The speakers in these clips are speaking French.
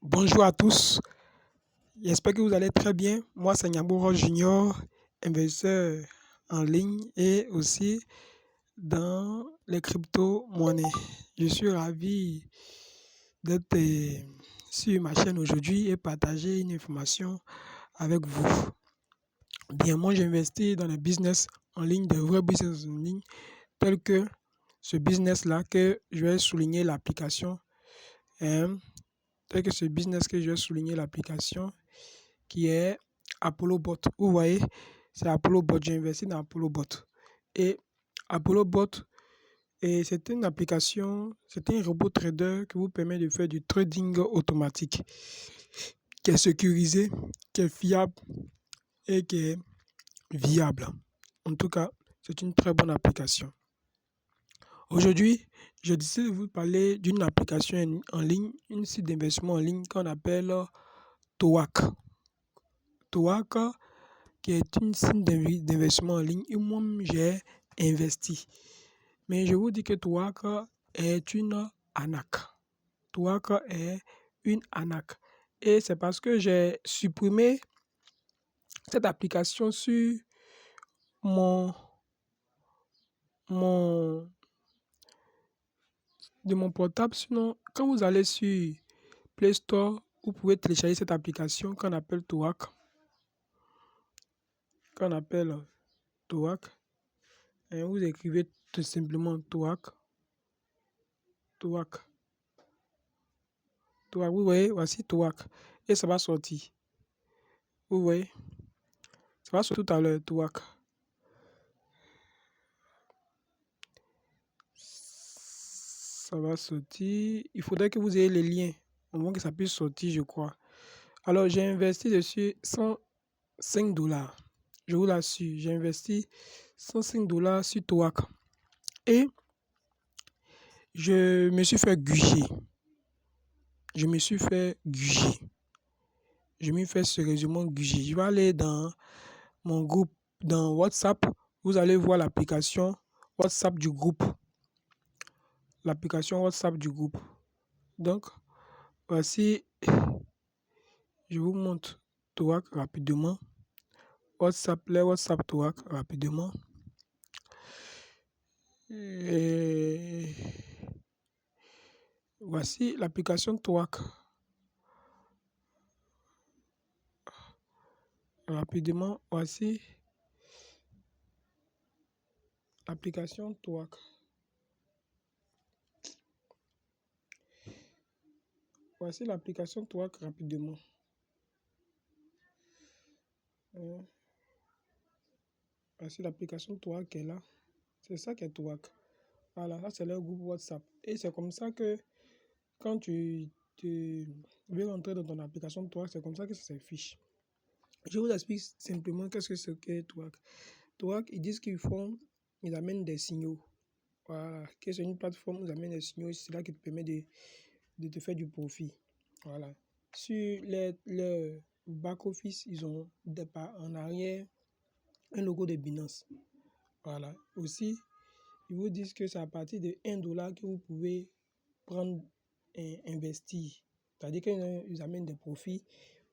Bonjour à tous, j'espère que vous allez très bien. Moi, c'est Nyamboro Junior, investisseur en ligne et aussi dans les crypto-monnaies. Je suis ravi d'être sur ma chaîne aujourd'hui et partager une information avec vous. Bien, moi, j'investis dans les business en ligne, de vrais business en ligne, tels que ce business-là que je vais souligner l'application. hein, Tel que ce business que je vais souligner l'application qui est ApolloBot. Vous voyez, c'est ApolloBot. J'ai investi dans ApolloBot. Et ApolloBot, c'est une application, c'est un robot trader qui vous permet de faire du trading automatique, qui est sécurisé, qui est fiable et qui est viable. En tout cas, c'est une très bonne application. Aujourd'hui, je décide de vous parler d'une application en ligne, une site d'investissement en ligne qu'on appelle Towac. Towac, qui est une site d'investissement en ligne et moi-même j'ai investi. Mais je vous dis que Towac est une arnaque. Towac est une arnaque. Et c'est parce que j'ai supprimé cette application sur mon, mon, de mon portable. Sinon, quand vous allez sur Play Store, vous pouvez télécharger cette application qu'on appelle Towac. Et vous écrivez tout simplement Towac. Towac. Vous voyez, voici Towac. Et ça va sortir. Vous voyez, ça va sortir tout à l'heure, Towac. Ça va sortir. Il faudrait que vous ayez les liens. Au moins que ça puisse sortir, je crois. Alors, j'ai investi dessus $105. Je vous l'assure, j'ai investi $105 sur Towac. Et je me suis fait guger. Je me suis fait sérieusement guger. Je vais aller dans mon groupe, dans WhatsApp. Vous allez voir l'application WhatsApp du groupe. Donc, voici, je vous montre Towac rapidement. WhatsApp Towac rapidement. Et voici l'application Towac. Rapidement, voici l'application Towac. Voici l'application Towac rapidement. Voici l'application Towac qui est là. C'est ça qui est Towac. Voilà, là c'est leur groupe WhatsApp. Et c'est comme ça que quand tu veux rentrer dans ton application Towac, c'est comme ça que ça s'affiche. Je vous explique simplement qu'est-ce que c'est que Towac. Towac, ils disent ils amènent des signaux. Voilà, que c'est une plateforme où ils amènent des signaux, c'est là qui te permet de te faire du profit. Voilà. Sur le back-office, ils ont en arrière un logo de Binance. Voilà. Aussi, ils vous disent que c'est à partir de $1 que vous pouvez prendre et investir. C'est-à-dire qu'ils amènent des profits.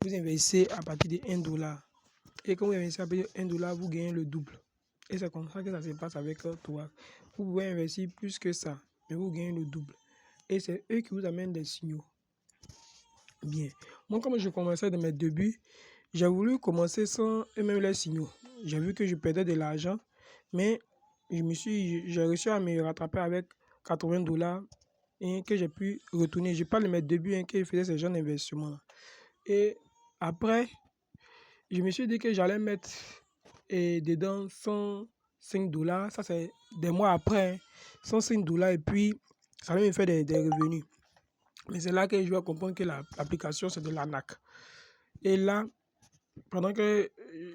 Vous investissez à partir de $1. Et quand vous investissez à partir de $1, vous gagnez le double. Et c'est comme ça que ça se passe avec Towac. Vous pouvez investir plus que ça, mais vous gagnez le double. Et c'est eux qui vous amènent des signaux. Bien. Moi, comme je commençais de mes débuts, j'ai voulu commencer sans eux-mêmes les signaux. J'ai vu que je perdais de l'argent, mais j'ai réussi à me rattraper avec $80 et que j'ai pu retourner. Je parle de mes débuts que je faisais ces genre d'investissement. Et après, je me suis dit que j'allais mettre dedans $105. Ça, c'est des mois après. $105 et puis ça allait me faire des revenus. Mais c'est là que je vais comprendre que l'application, c'est de l'arnaque. Et là, pendant que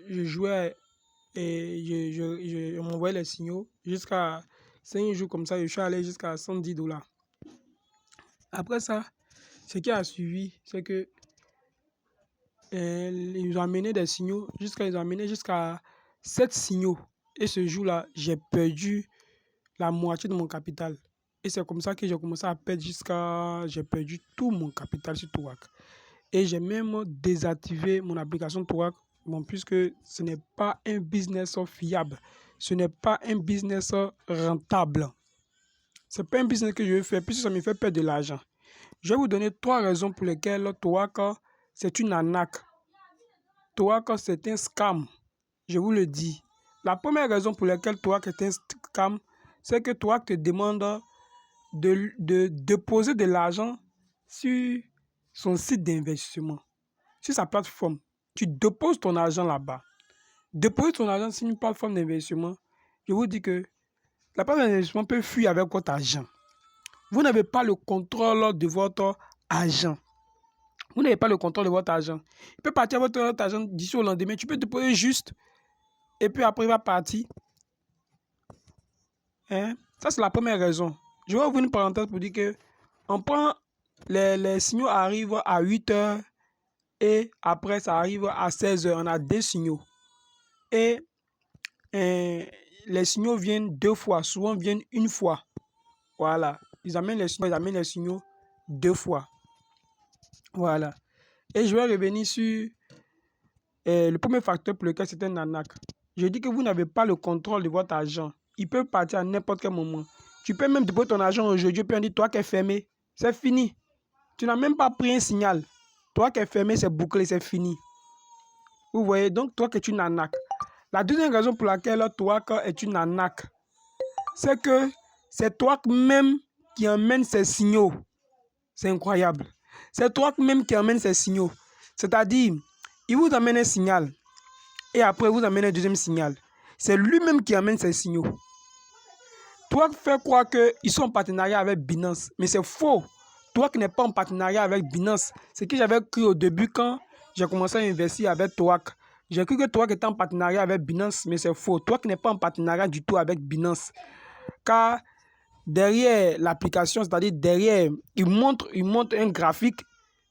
je jouais et je m'envoyais les signaux, jusqu'à 5 jours comme ça, je suis allé jusqu'à $110. Après ça, ce qui a suivi, c'est que ils ont amené des signaux, ils ont amené jusqu'à 7 signaux. Et ce jour-là, j'ai perdu la moitié de mon capital. Et c'est comme ça que j'ai commencé à perdre j'ai perdu tout mon capital sur Towac. Et j'ai même désactivé mon application Touac, bon, puisque ce n'est pas un business fiable. Ce n'est pas un business rentable. Ce n'est pas un business que je veux faire puisque ça me fait perdre de l'argent. Je vais vous donner 3 raisons pour lesquelles Touac, c'est une arnaque. Touac, c'est un scam. Je vous le dis. La première raison pour laquelle Touac est un scam, c'est que Touac te demande de déposer de l'argent sur son site d'investissement, sur sa plateforme. Tu déposes ton argent là-bas. Déposer ton argent sur une plateforme d'investissement, je vous dis que la plateforme d'investissement peut fuir avec votre argent. Vous n'avez pas le contrôle de votre argent. Vous n'avez pas le contrôle de votre argent. Il peut partir avec votre argent d'ici au lendemain. Tu peux déposer juste et puis après il va partir. Hein? Ça, c'est la première raison. Je vais ouvrir une parenthèse pour dire que on prend les signaux arrivent à 8 heures et après ça arrive à 16 heures. On a 2 signaux. Et les signaux viennent 2 fois, souvent viennent 1 fois. Voilà. Ils amènent les signaux 2 fois. Voilà. Et je vais revenir sur le premier facteur pour lequel c'est un arnaque. Je dis que vous n'avez pas le contrôle de votre argent. Il peut partir à n'importe quel moment. Tu peux même déposer ton argent aujourd'hui, puis on dit toi qui es fermé. C'est fini. Tu n'as même pas pris un signal. Toi qui es fermé, c'est bouclé, c'est fini. Vous voyez, donc toi qui es une arnaque. La deuxième raison pour laquelle toi qui es une arnaque, c'est que c'est toi même qui emmène ces signaux. C'est incroyable. C'est toi même qui emmène ces signaux. C'est-à-dire, il vous amène un signal et après vous amène un deuxième signal. C'est lui-même qui amène ces signaux. Toi fais croire qu'ils sont en partenariat avec Binance, mais c'est faux. Toi qui n'es pas en partenariat avec Binance, c'est ce que j'avais cru au début quand j'ai commencé à investir avec Touac. J'ai cru que Touac était en partenariat avec Binance, mais c'est faux. Toi qui n'es pas en partenariat du tout avec Binance. Car derrière l'application, c'est-à-dire derrière, il montre un graphique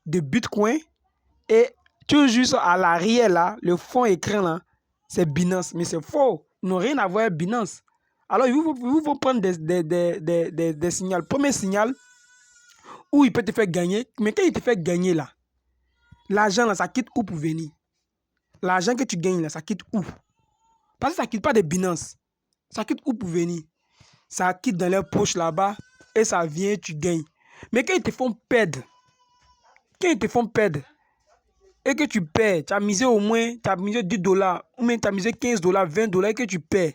de Bitcoin et tout juste à l'arrière là, le fond écran là, c'est Binance. Mais c'est faux. Ils n'ont rien à voir avec Binance. Alors, il faut prendre des signaux. Premier signal, où il peut te faire gagner. Mais quand il te fait gagner là, l'argent là, ça quitte où pour venir? L'argent que tu gagnes là, ça quitte où? Parce que ça ne quitte pas de Binance. Ça quitte où pour venir? Ça quitte dans leur poche là-bas et ça vient, tu gagnes. Mais quand ils te font perdre, et que tu perds, tu as misé au moins, tu as misé $10, ou même tu as misé $15, $20 et que tu perds.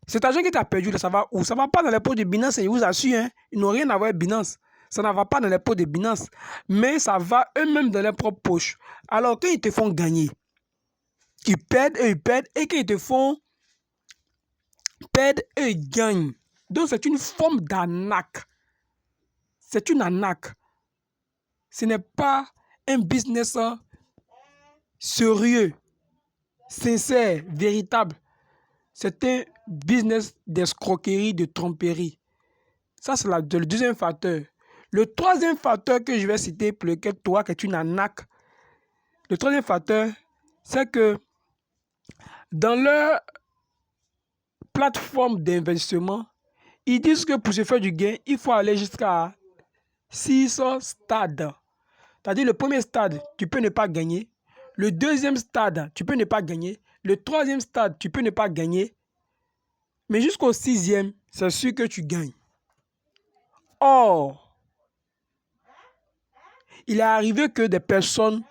Cet argent que tu as perdu, là, ça va où? Ça ne va pas dans les poches de Binance, je vous assure. Hein? Ils n'ont rien à voir avec Binance. Ça ne va pas dans les poches de Binance. Mais ça va eux-mêmes dans leurs propres poches. Alors, quand ils te font gagner, ils perdent et ils perdent. Et quand ils te font perdre et ils gagnent. Donc, c'est une forme d'arnaque. C'est une arnaque. Ce n'est pas un business sérieux, sincère, véritable. C'est un business d'escroquerie, de tromperie. Ça, c'est le deuxième facteur. Le troisième facteur que je vais citer pour lequel toi, qui es une arnaque, le troisième facteur, c'est que dans leur plateforme d'investissement, ils disent que pour se faire du gain, il faut aller jusqu'à 6 stades. C'est-à-dire le premier stade, tu peux ne pas gagner. Le deuxième stade, tu peux ne pas gagner. Le troisième stade, tu peux ne pas gagner. Mais jusqu'au 6e, c'est sûr que tu gagnes. Or, il est arrivé que des personnes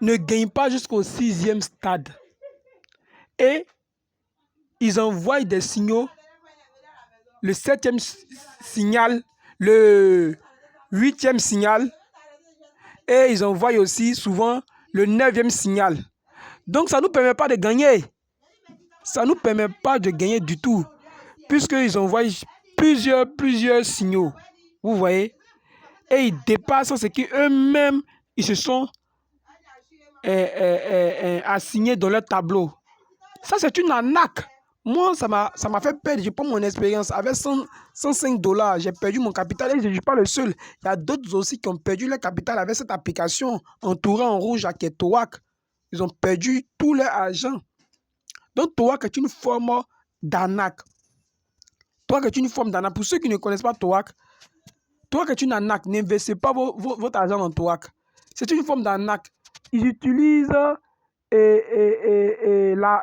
ne gagnent pas jusqu'au 6e stade. Et ils envoient des signaux, le 7e signal, le 8e signal, et ils envoient aussi souvent le 9e signal. Donc ça ne nous permet pas de gagner. Ça ne nous permet pas de gagner du tout, puisqu'ils envoient plusieurs signaux. Vous voyez? Et ils dépassent ce qu'eux-mêmes, ils se sont assignés dans leur tableau. Ça, c'est une arnaque. Moi, ça m'a fait perdre. Je prends mon expérience. Avec $105, j'ai perdu mon capital. Et je ne suis pas le seul. Il y a d'autres aussi qui ont perdu leur capital avec cette application entourée en rouge à Touac. Ils ont perdu tout leur argent. Donc, Touac est une forme d'arnaque. Touac est une forme d'arnaque. Pour ceux qui ne connaissent pas Touac Touac est une arnaque. N'investissez pas votre argent dans Touac. C'est une forme d'arnaque. Ils utilisent la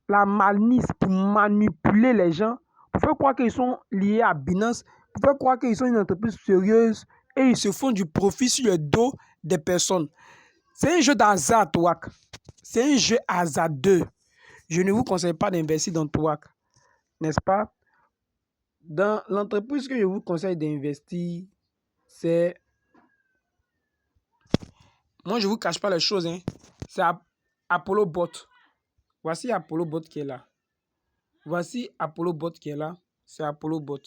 malice pour manipuler les gens, pour faire croire qu'ils sont liés à Binance, pour faire croire qu'ils sont une entreprise sérieuse et ils se font du profit sur le dos des personnes. C'est un jeu d'hasard, Touac. C'est un jeu hasardeux. Je ne vous conseille pas d'investir dans Touac, n'est-ce pas? Dans l'entreprise que je vous conseille d'investir, c'est... Moi, je ne vous cache pas les choses, hein. C'est Apollo Bot. Voici Apollo Bot qui est là. Voici Apollo Bot qui est là. C'est Apollo Bot.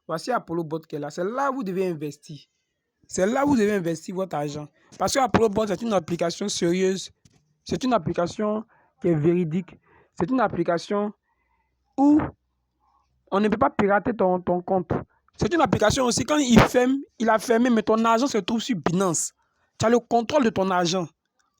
Voici Apollo Bot qui est là. C'est là où vous devez investir. C'est là où vous devez investir votre argent. Parce que Apollo Bot, c'est une application sérieuse. C'est une application qui est véridique. C'est une application où on ne peut pas pirater ton compte. C'est une application aussi, quand il ferme, il a fermé, mais ton argent se trouve sur Binance. Tu as le contrôle de ton argent.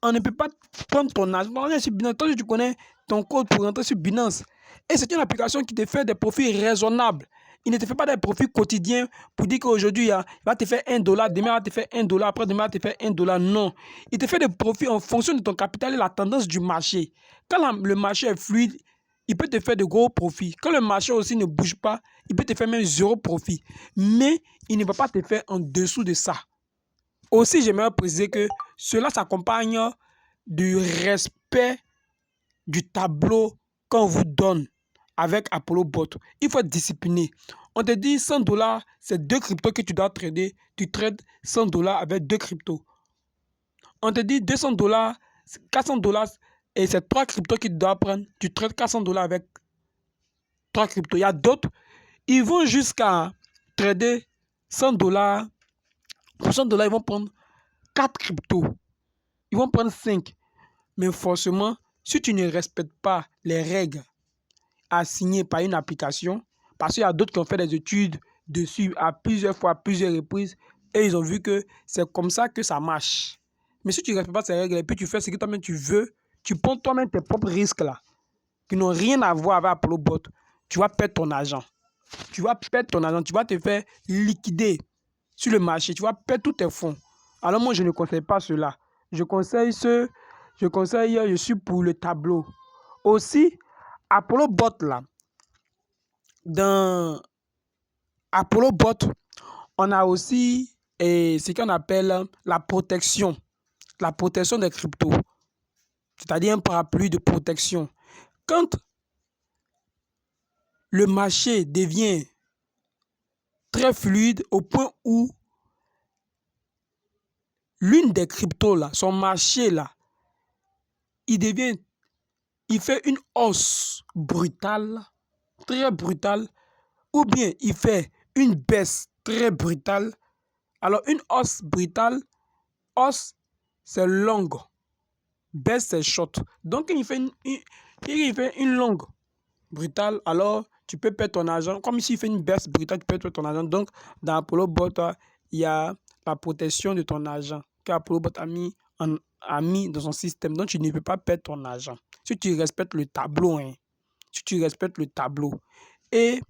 On ne peut pas prendre ton argent. Ton argent est sur Binance. Toi, tu connais ton code pour rentrer sur Binance. Et c'est une application qui te fait des profits raisonnables. Il ne te fait pas des profits quotidiens pour dire qu'aujourd'hui, il va te faire $1, demain, il va te faire $1, après demain, il va te faire $1. Non. Il te fait des profits en fonction de ton capital et la tendance du marché. Quand le marché est fluide, il peut te faire de gros profits. Quand le marché aussi ne bouge pas, il peut te faire même 0 profit. Mais il ne va pas te faire en dessous de ça. Aussi, j'aimerais préciser que cela s'accompagne du respect du tableau qu'on vous donne avec Apollo Bot. Il faut être discipliné. On te dit $100, c'est 2 cryptos que tu dois trader. Tu trades $100 avec 2 cryptos. On te dit $200, $400 et c'est 3 cryptos que tu dois prendre. Tu trades $400 avec 3 cryptos. Il y a d'autres, ils vont jusqu'à trader $100. Pour $100, ils vont prendre 4 cryptos. Ils vont prendre 5. Mais forcément, si tu ne respectes pas les règles assignées par une application, parce qu'il y a d'autres qui ont fait des études dessus à plusieurs fois, à plusieurs reprises, et ils ont vu que c'est comme ça que ça marche. Mais si tu ne respectes pas ces règles et puis tu fais ce que toi-même tu veux, tu prends toi-même tes propres risques là, qui n'ont rien à voir avec Apollo Bot, tu vas perdre ton argent. Tu vas perdre ton argent, tu vas te faire liquider sur le marché, tu vas perdre tous tes fonds. Alors moi, je ne conseille pas cela. Je suis pour le tableau. Aussi, Apollo Bot là, dans Apollo Bot, on a aussi ce qu'on appelle la protection des cryptos, c'est-à-dire un parapluie de protection. Quand le marché devient très fluide au point où l'une des cryptos là, son marché là, il fait une hausse brutale, très brutale, ou bien il fait une baisse très brutale. Alors une hausse brutale, hausse c'est longue, baisse c'est short. Donc il fait une longue brutale, alors tu peux perdre ton argent. Comme ici il fait une baisse brutale, tu peux perdre ton argent. Donc dans Apollo Bot, il y a la protection de ton argent que Apollo Bot a mis dans son système. Donc tu ne peux pas perdre ton argent. Si tu respectes le tableau, hein. Si tu respectes le tableau. Et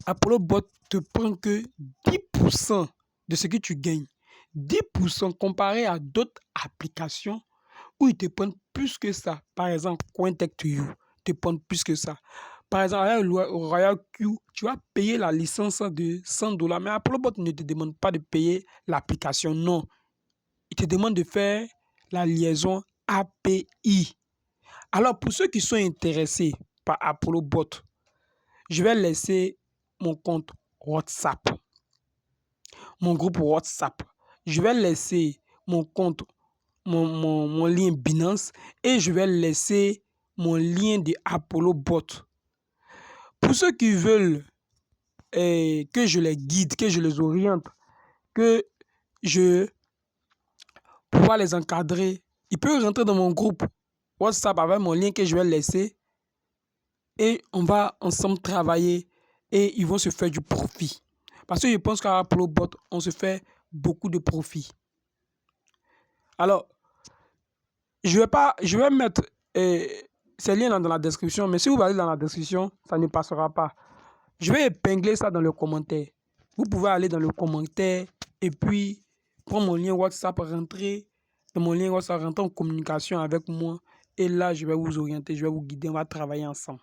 Apollo Bot te prend que 10% de ce que tu gagnes. 10% comparé à d'autres applications où ils te prennent plus que ça. Par exemple, Cointech2You te prend plus que ça. Par exemple, Royal Q, tu vas payer la licence de $100. Mais Apollo Bot ne te demande pas de payer l'application, non. Il te demande de faire la liaison API. Alors, pour ceux qui sont intéressés par Apollo Bot, je vais laisser mon compte WhatsApp, mon groupe WhatsApp. Je vais laisser mon compte, mon lien Binance et je vais laisser mon lien de Apollo Bot. Pour ceux qui veulent que je les guide, que je les oriente, que je pouvoir les encadrer, ils peuvent rentrer dans mon groupe WhatsApp avec mon lien que je vais laisser et on va ensemble travailler et ils vont se faire du profit. Parce que je pense qu'à Apollo Bot, on se fait beaucoup de profit. Alors, je vais mettre ces liens dans la description, mais si vous allez dans la description, ça ne passera pas. Je vais épingler ça dans le commentaire. Vous pouvez aller dans le commentaire et puis prendre mon lien WhatsApp, rentrer dans mon lien WhatsApp, rentrer en communication avec moi. Et là, je vais vous orienter, je vais vous guider, on va travailler ensemble.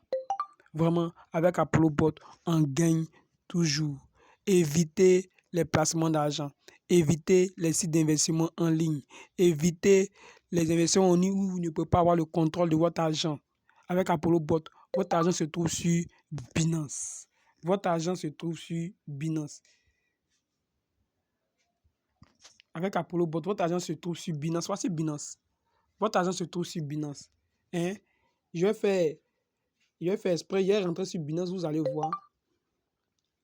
Vraiment, avec ApolloBot, on gagne toujours. Évitez les placements d'argent. Évitez les sites d'investissement en ligne. Évitez les investissements en ligne où vous ne pouvez pas avoir le contrôle de votre argent. Avec ApolloBot, votre argent se trouve sur Binance. Votre argent se trouve sur Binance. Avec ApolloBot, votre argent se trouve sur Binance. Voici Binance. Votre argent se trouve sur Binance. Hein? Je vais faire exprès. Je vais rentrer sur Binance, vous allez voir.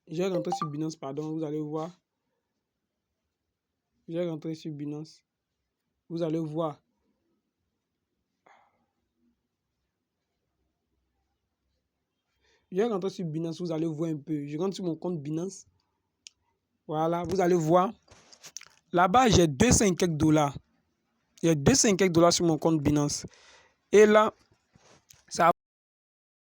Je vais rentrer sur Binance, pardon, vous allez voir. Je vais rentrer sur Binance. Vous allez voir. Je vais rentrer sur Binance, vous allez voir un peu. Je rentre sur mon compte Binance. Voilà, vous allez voir. Là-bas, j'ai 200 et quelques dollars. J'ai 200 et quelques dollars sur mon compte Binance. Et là,